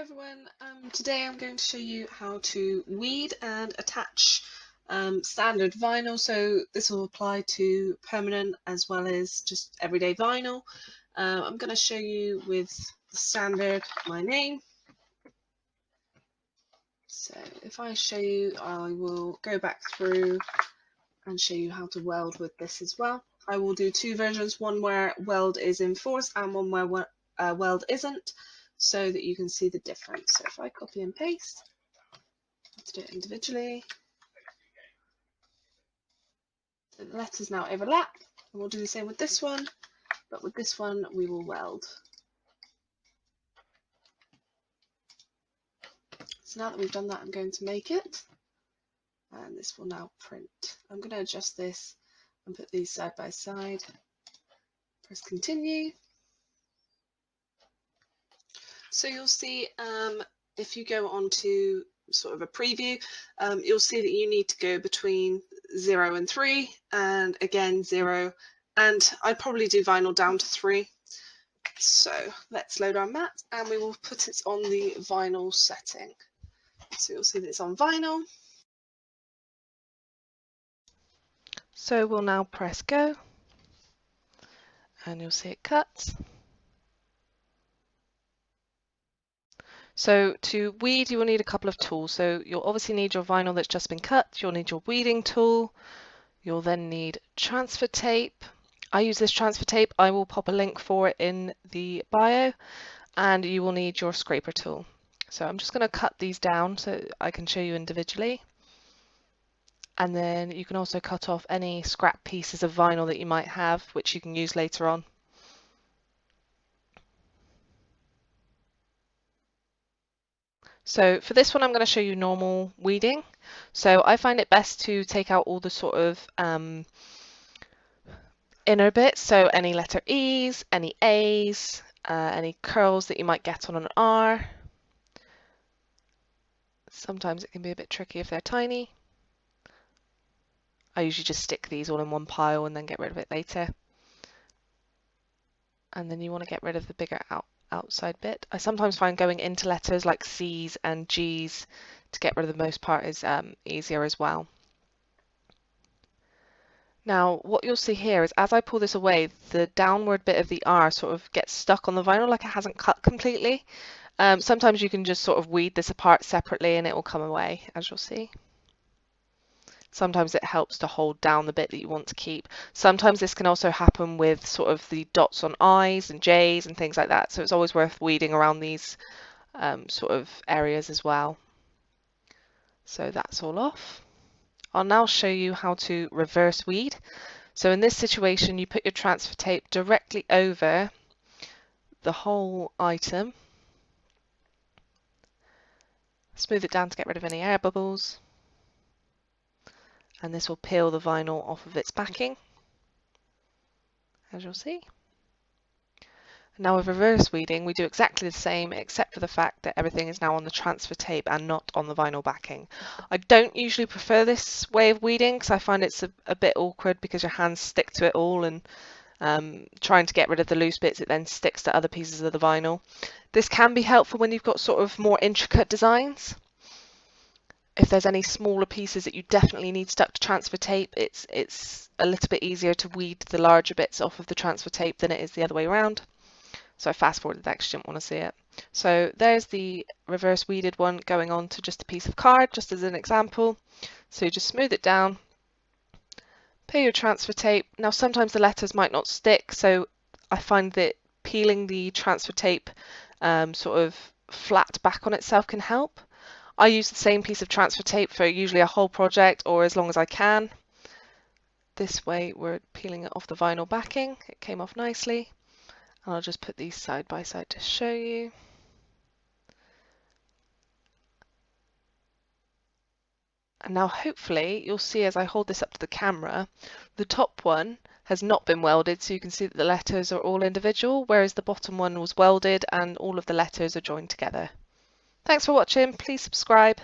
Hi everyone, today I'm going to show you how to weed and attach standard vinyl. So this will apply to permanent as well as just everyday vinyl. I'm going to show you with the standard my name. So if I show you, I will go back through and show you how to weld with this as well. I will do two versions, one where weld is enforced and one where weld isn't, so that you can see the difference. So if I copy and paste, let's do it individually. So the letters now overlap, and we'll do the same with this one, but with this one we will weld. So now that we've done that, I'm going to make it, and this will now print. I'm going to adjust this and put these side by side. Press continue. So you'll see if you go on to sort of a preview, you'll see that you need to go between 0 and 3, and again 0, and I'd probably do vinyl down to 3. So let's load our mat and we will put it on the vinyl setting. So you'll see that it's on vinyl. So we'll now press go and you'll see it cuts. So to weed, you will need a couple of tools. So you'll obviously need your vinyl that's just been cut. You'll need your weeding tool. You'll then need transfer tape. I use this transfer tape. I will pop a link for it in the bio. And you will need your scraper tool. So I'm just going to cut these down so I can show you individually. And then you can also cut off any scrap pieces of vinyl that you might have, which you can use later on. So for this one, I'm going to show you normal weeding. So I find it best to take out all the sort of inner bits, so any letter E's, any A's, any curls that you might get on an R. Sometimes it can be a bit tricky if they're tiny. I usually just stick these all in one pile and then get rid of it later. And then you want to get rid of the bigger outside bit. I sometimes find going into letters like C's and G's to get rid of the most part is easier as well. Now what you'll see here is as I pull this away, the downward bit of the R sort of gets stuck on the vinyl like it hasn't cut completely. Sometimes you can just sort of weed this apart separately and it will come away, as you'll see. Sometimes it helps to hold down the bit that you want to keep. Sometimes this can also happen with sort of the dots on I's and J's and things like that. So it's always worth weeding around these sort of areas as well. So that's all off. I'll now show you how to reverse weed. So in this situation, you put your transfer tape directly over the whole item. Smooth it down to get rid of any air bubbles. And this will peel the vinyl off of its backing, as you'll see. Now with reverse weeding, we do exactly the same except for the fact that everything is now on the transfer tape and not on the vinyl backing. I don't usually prefer this way of weeding because I find it's a bit awkward because your hands stick to it all, and trying to get rid of the loose bits, it then sticks to other pieces of the vinyl. This can be helpful when you've got sort of more intricate designs. If there's any smaller pieces that you definitely need stuck to transfer tape, it's a little bit easier to weed the larger bits off of the transfer tape than it is the other way around. So I fast forwarded that because I didn't want to see it. So there's the reverse weeded one going on to just a piece of card, just as an example. So you just smooth it down, peel your transfer tape. Now sometimes the letters might not stick, so I find that peeling the transfer tape sort of flat back on itself can help. I use the same piece of transfer tape for usually a whole project or as long as I can. This way we're peeling it off the vinyl backing. It came off nicely. And I'll just put these side by side to show you. And now hopefully you'll see as I hold this up to the camera, the top one has not been welded, so you can see that the letters are all individual, whereas the bottom one was welded and all of the letters are joined together. Thanks for watching. Please subscribe.